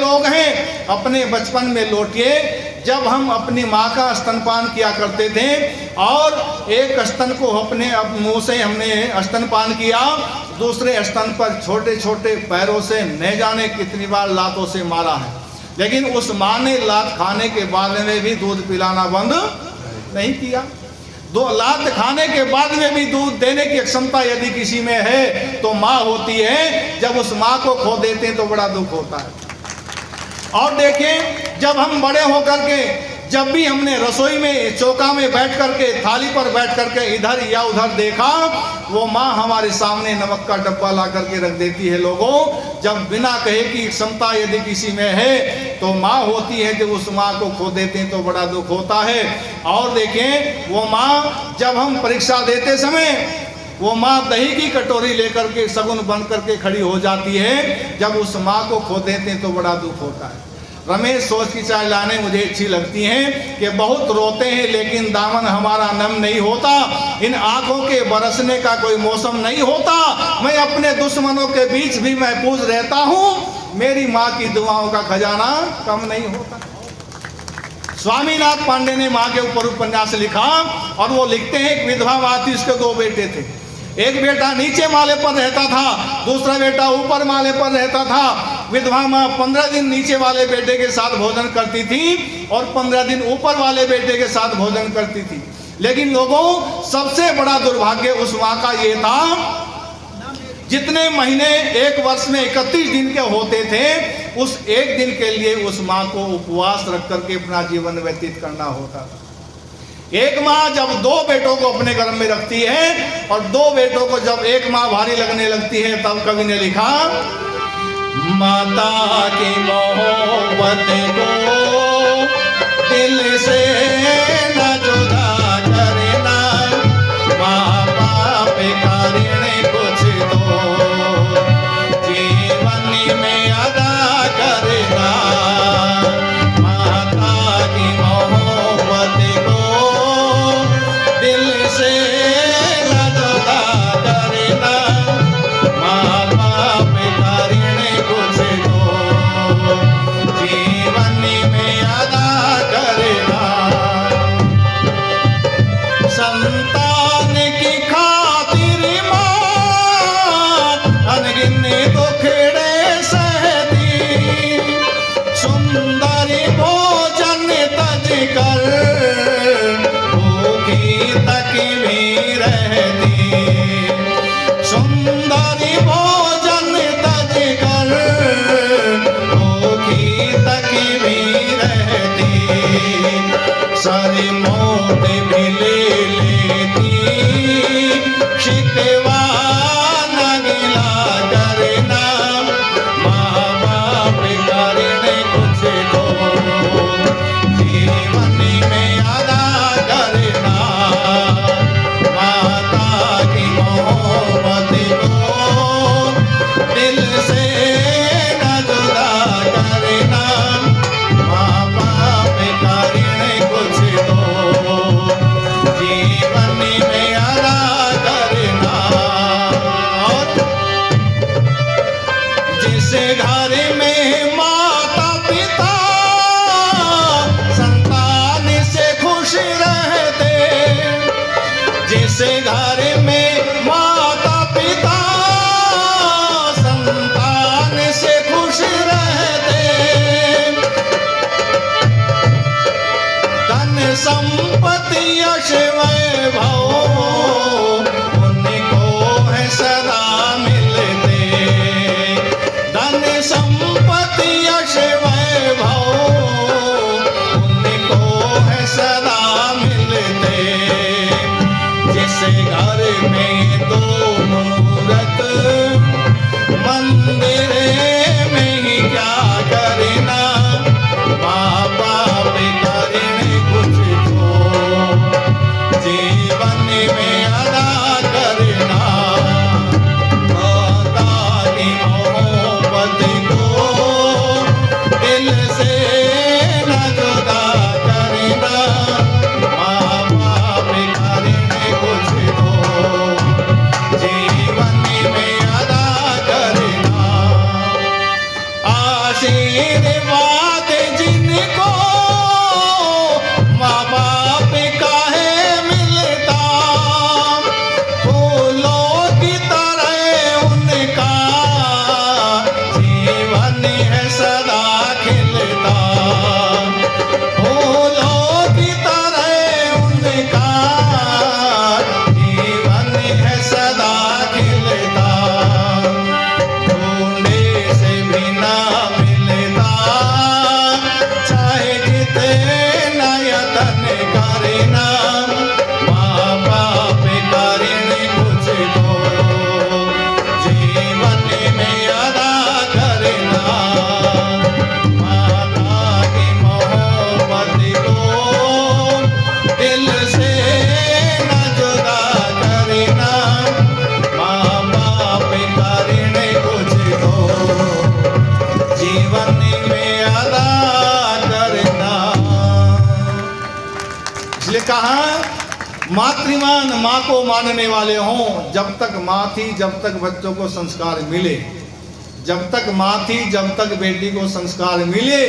लोग हैं, अपने बचपन में लौटिए जब हम अपनी माँ का स्तनपान किया करते थे और एक स्तन को अपने मुंह से हमने स्तनपान किया, दूसरे स्तन पर छोटे छोटे पैरों से न जाने कितनी बार लातों से मारा है, लेकिन उस माँ ने लात खाने के बाद में भी दूध पिलाना बंद नहीं किया। दो लात खाने के बाद में भी दूध देने की क्षमता यदि किसी में है तो माँ होती है। जब उस माँ को खो देते हैं तो बड़ा दुख होता है। और देखें, जब हम बड़े होकर के जब भी हमने रसोई में चौका में बैठ करके थाली पर बैठ करके इधर या उधर देखा, वो माँ हमारे सामने नमक का डब्बा ला करके रख देती है। लोगों, जब बिना कहे कि क्षमता यदि किसी में है तो माँ होती है। जब उस माँ को खो देते हैं तो बड़ा दुख होता है। और देखें, वो माँ जब हम परीक्षा देते समय वो माँ दही की कटोरी लेकर के सगुन बन करके खड़ी हो जाती है। जब उस माँ को खो देते हैं तो बड़ा दुख होता है। रमेश सोच की चाय लाने मुझे अच्छी लगती हैं कि बहुत रोते हैं लेकिन दामन हमारा नम नहीं होता, इन आंखों के बरसने का कोई मौसम नहीं होता। मैं अपने दुश्मनों के बीच भी महफूज रहता हूँ, मेरी माँ की दुआओं का खजाना कम नहीं होता। स्वामीनाथ पांडे ने माँ के ऊपर उपन्यास लिखा और वो लिखते हैं एक विधवा माँ थी, उसके दो बेटे थे। एक बेटा नीचे माले पर रहता था, दूसरा बेटा ऊपर माले पर रहता था। विधवा माँ 15 दिन नीचे वाले बेटे के साथ भोजन करती थी और 15 दिन ऊपर वाले बेटे के साथ भोजन करती थी। लेकिन लोगों, सबसे बड़ा दुर्भाग्य उस माँ का ये था, जितने महीने एक वर्ष में 31 दिन के होते थे, उस एक दिन के लिए उस माँ को उपवास रख करके अपना जीवन व्यतीत करना होता था। एक माँ जब दो बेटों को अपने गर्भ में रखती है और दो बेटों को जब एक माँ भारी लगने लगती है, तब कवि ने लिखा, माता की मोहब्बत को दिल से न जुदा करना, माँ बाप का ऋण कुछ दो जीवन में अदा करना। माता की मोहब्बत को दिल से न जुदा करना, माँ बाप का ऋण कुछ दो जीवन में अदा करना। मेरे बाद जिनको माँ बाप का है मिलता, फूलों की तरह उनका जीवन है सदा खिलता, फूलों की तरह उनका जीवन है सदा खिलता, ढूंढे से भी ना मिलता, चाहे जितना यत्न करना, माँ बाप का ऋण कुछ तो जीवन में अदा करना, माता की मोहब्बत को दिल से न जुदा करना, माँ बाप का ऋण कुछ तो जीवन में अदा करना। इसलिए कहा मातृमान माँ को मानने वाले हों, जब तक माँ थी जब तक बच्चों को संस्कार मिले, जब तक माँ थी जब तक बेटी को संस्कार मिले,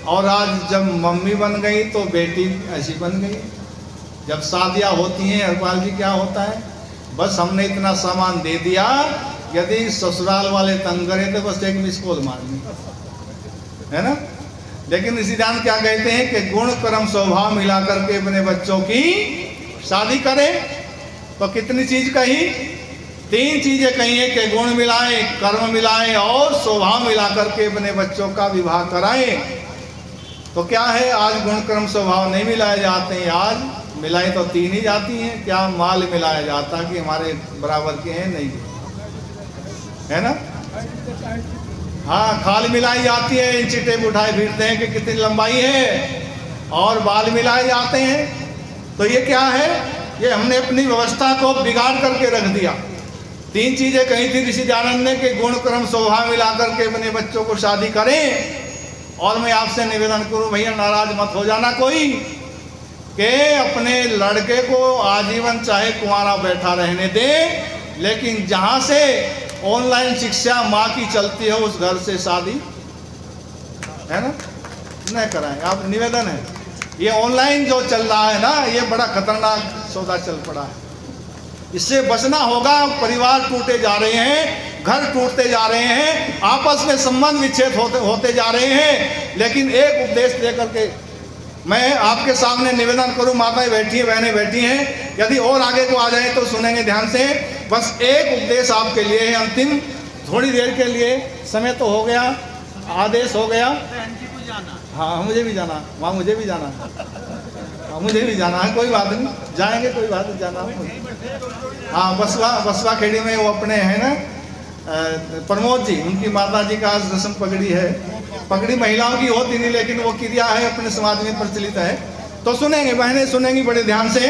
और आज जब मम्मी बन गई तो बेटी ऐसी बन गई। जब शादियाँ होती हैं हरपाल जी क्या होता है, बस हमने इतना सामान दे दिया, यदि ससुराल वाले तंग करें तो बस एक मिस कॉल मारनी है ना। लेकिन इसी दान क्या कहते हैं कि गुण कर्म स्वभाव मिला करके अपने बच्चों की शादी करें, तो कितनी चीज कही, 3 चीजें कही है कि गुण मिलाएं, कर्म मिलाएं और स्वभाव मिला करके अपने बच्चों का विवाह कराएं। तो क्या है, आज गुण कर्म स्वभाव नहीं मिलाए जाते हैं, आज मिलाई तो 3 ही जाती हैं, क्या माल मिलाया जाता कि हमारे बराबर के हैं, नहीं है ना। हाँ, खाल मिलाई जाती है, इंची टेप उठाए फिरते हैं कि कितनी लंबाई है, और बाल मिलाए जाते हैं। तो ये क्या है, ये हमने अपनी व्यवस्था को बिगाड़ करके रख दिया। 3 चीजें कही थी ऋषि दयानंद ने कि गुण कर्म स्वभाव मिला करके अपने बच्चों को शादी करें। और मैं आपसे निवेदन करूं, भैया नाराज मत हो जाना कोई, कि अपने लड़के को आजीवन चाहे कुंवारा बैठा रहने दे, लेकिन जहां से ऑनलाइन शिक्षा माँ की चलती है उस घर से शादी है ना न कराएं। आप निवेदन है, ये ऑनलाइन जो चल रहा है ना, ये बड़ा खतरनाक सौदा चल पड़ा है, इससे बचना होगा। परिवार टूटे जा रहे हैं, घर टूटते जा रहे हैं, आपस में संबंध विच्छेद होते जा रहे हैं। लेकिन एक उपदेश देकर के मैं आपके सामने निवेदन करूं, माताएं बैठी हैं, बहनें बैठी हैं, यदि और आगे को आ जाए तो सुनेंगे ध्यान से। बस एक उपदेश आपके लिए है अंतिम, थोड़ी देर के लिए, समय तो हो गया, आदेश हो गया। हाँ मुझे भी जाना, वहाँ मुझे भी जाना, हाँ मुझे भी जाना है, कोई बात नहीं, जाएंगे, कोई बात नहीं, जाना। हाँ बसवा खेड़ी में वो अपने हैं ना प्रमोद जी, उनकी माता जी का आज रस्म पगड़ी है। पगड़ी महिलाओं की होती नहीं, लेकिन वो क्रिया है, अपने समाज में प्रचलित है। तो सुनेंगे, बहनें सुनेंगी बड़े ध्यान से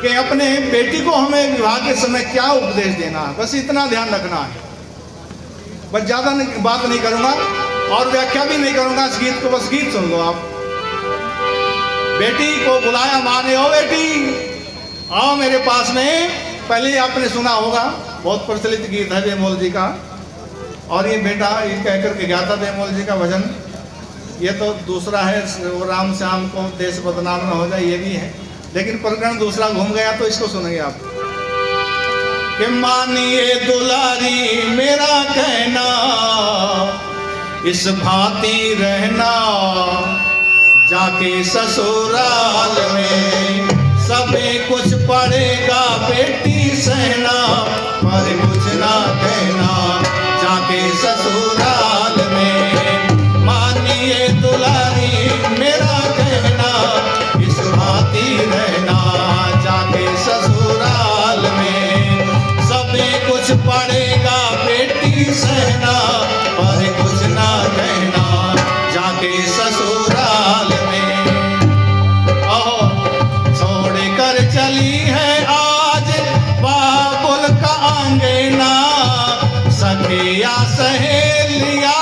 कि अपने बेटी को हमें विवाह के समय क्या उपदेश देना है, बस इतना ध्यान रखना है। बस ज़्यादा बात नहीं करूँगा और व्याख्या भी नहीं करूँगा इस गीत को, बस गीत सुन लो आप। बेटी को बुलाया माँ ने, ओ बेटी आओ मेरे पास में। पहले आपने सुना होगा, बहुत प्रचलित गीत है बेमोल जी का, और ये बेटा ये कह करके गया था बेमोल जी का भजन। ये तो दूसरा है, वो राम श्याम को देश बदनाम न हो जाए, ये भी है, लेकिन प्रकरण दूसरा घूम गया, तो इसको सुनेंगे आप। कि मानिए दुलारी मेरा कहना, इस भांति रहना, जाके ससुराल में सबे कुछ पड़ेगा बेटी सहना, पर कुछ ना कहना जाके ससुराल में। मानिए दुलारी मेरा कहना, इस भांति रहना, जाके ससुराल में सबे कुछ पड़ेगा बेटी सहना, पर कुछ ना कहना जाके ससुराल में। छोड़ कर चली है आज बाबुल का अंगना, सखिया सहेलिया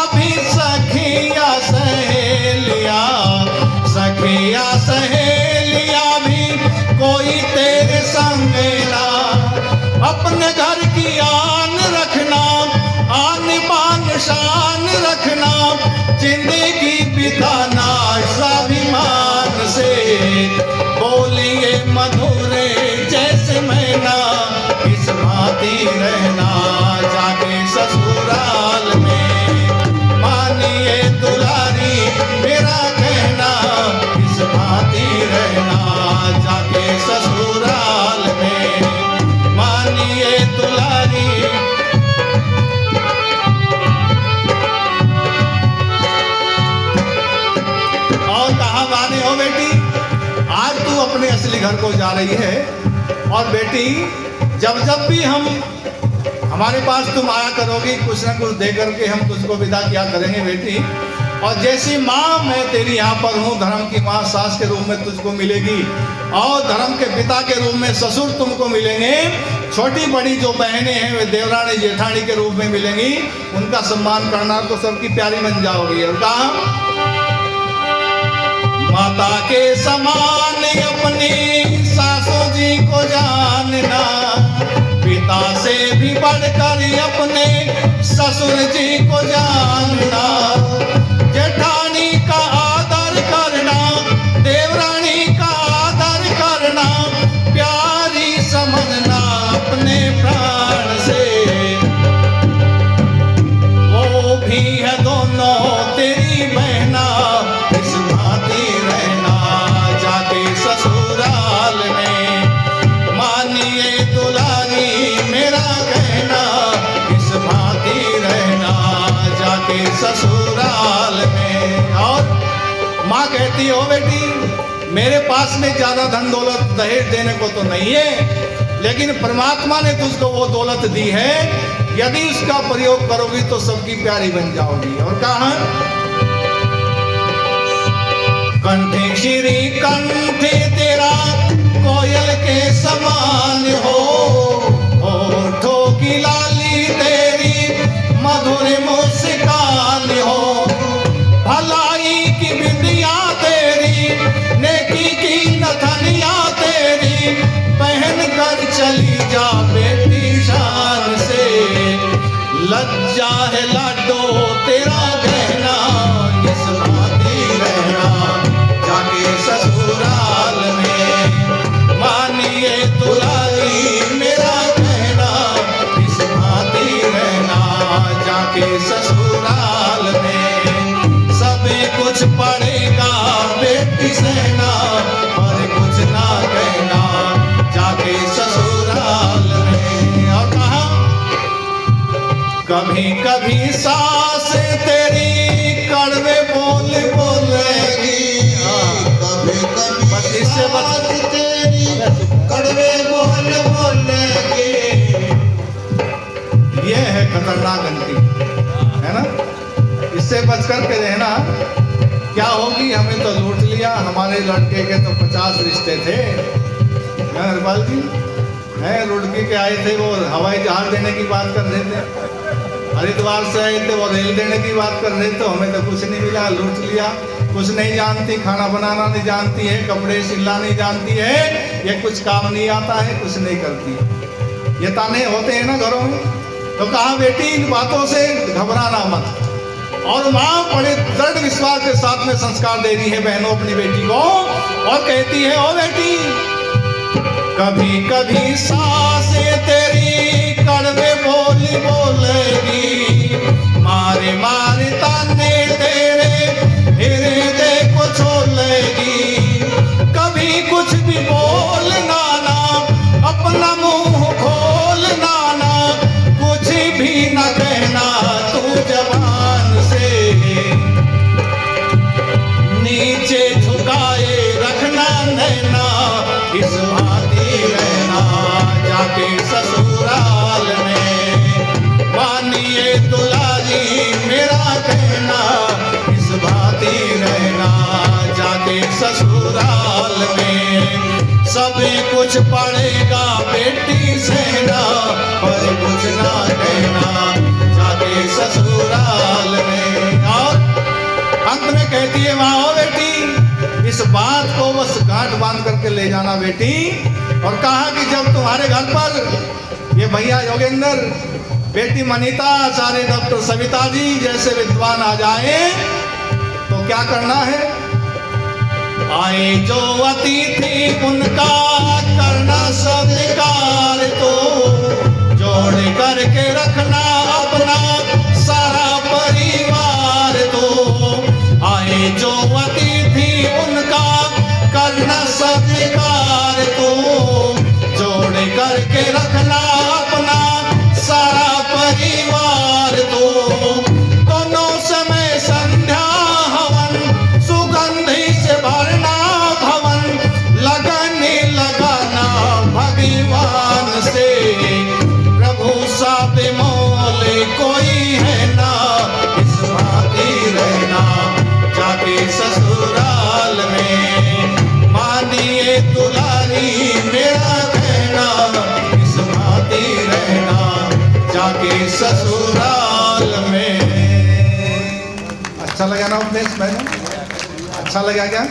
जिंदगी बिताना स्वाभिमान से, बोलिए मधुरे जैसे मैना, इस भांति रहना जाके ससुराल में। मानिए दुलारी मेरा कहना, इस भांति रहना जाके ससुराल में। मानिए दुलारी। और कहा माने हो बेटी, आज तू अपने असली घर को जा रही है, और बेटी जब जब भी हमारे पास तुम आया करोगी, कुछ ना कुछ दे करके हम तुझको विदा किया करेंगे बेटी। और जैसी माँ मैं तेरी यहाँ पर हूँ, धर्म की माँ सास के रूप में तुझको मिलेगी, और धर्म के पिता के रूप में ससुर तुमको मिलेंगे। छोटी बड़ी जो बहनें हैं वे देवरानी जेठानी के रूप में मिलेंगी, उनका सम्मान करना तो सबकी प्यारी बन जाओगी। और कहा माता के समान अपनी सासू जी को जानना, पिता से भी बढ़कर अपने ससुर जी को जानना। जेठानी का आदर करना, देवरानी का आदर करना, प्यारी समझना अपने प्राण से। वो भी है दोनों तेरी बहना, इस भांति रहना जाके ससुराल में। मानिए दुलारी मेरा कहना, इस भांति रहना जाके ससुराल में। और माँ कहती हो बेटी, मेरे पास में ज्यादा धन दौलत दहेज देने को तो नहीं है, लेकिन परमात्मा ने तुझको वो दौलत दी है, यदि उसका प्रयोग करोगी तो सबकी प्यारी बन जाओगी। और कहा कंठे श्री कंठे तेरा कोयल के समान हो, होठों की लाली तेरी मधुर मुस्कान हो। भलाई की बिंदिया तेरी, नेकी की नथनिया तेरी, पहन कर चली जा बेटी शान से। लज्जा है लाडो तेरा गहना, इस भांति रहना जाके ससुराल में। मानिए दुलारी मेरा कहना, इस भांति रहना जाके ससुराल में। सबे कुछ पड़ेगा बेटी सहना, और कुछ ना कहना जाके ससुराल में। और कहा कभी कभी सास तेरी कड़वे बोल बोलेगी, कभी कभी बस इससे बच तेरी कड़वे बोल बोलेगी। ये है खतरनाक घंटी, है ना। इससे बच कर के रहना। क्या होगी, हमें तो लूट लिया, हमारे लड़के के तो 50 रिश्ते थे। हरपाल जी हैं रुड़की के आए थे, वो हवाई जहाज देने की बात कर रहे थे। हरिद्वार से आए थे, वो रेल देने की बात कर रहे थे। हमें तो कुछ नहीं मिला, लूट लिया। कुछ नहीं जानती, खाना बनाना नहीं जानती है, कपड़े सिलना नहीं जानती है, ये कुछ काम नहीं आता है, कुछ नहीं करती। ये ताने होते हैं ना घरों में। तो कहा बेटी इन बातों से घबराना मत। और माँ बड़े दृढ़ विश्वास के साथ में संस्कार दे रही है बहनों अपनी बेटी को, और कहती है ओ बेटी, कभी कभी सासे तेरी कड़वे बोली बोलेगी, मारे मारे ताने तेरे हृदय को छोलेगी। कभी कुछ भी बोलना ना, अपना मुंह खोलना ना, कुछ भी न कहना तू जबान से। नीचे झुकाए रखना नैना, इस भांति रहना जाके ससुराल में। मानिए दुलारी मेरा कहना, इस भांति रहना जाके ससुराल में। सभी कुछ पड़ेगा बेटी सेना, पर कुछ ना कहना जाके ससुराल में। और अंत में कहती है माँ ओ बेटी, इस बात को बस गांठ बांध करके ले जाना बेटी। और कहा कि जब तुम्हारे घर पर ये भैया योगेंद्र, बेटी मनीता, सारे डॉक्टर सविता जी जैसे विद्वान आ जाए, क्या करना है? आए जो अतिथि उनका करना सत्कार, तो जोड़ करके रखना अपना सारा परिवार। तो आए जो अतिथि उनका करना सत्कार, तो जोड़ करके रखना अपना सारा परिवार। तो दोनों समय संध्या हवन सुगंधि से भरना भवन, लगने लगाना भगवान से। प्रभु सा बेमोल कोई है ना, इस भांति रहना जाके ससुराल में। मानिए दुलारी मेरा कहना, इस भांति रहना जाके ससुराल में। अच्छा लगा ना उपदेश बहनों? अच्छा लगा क्या?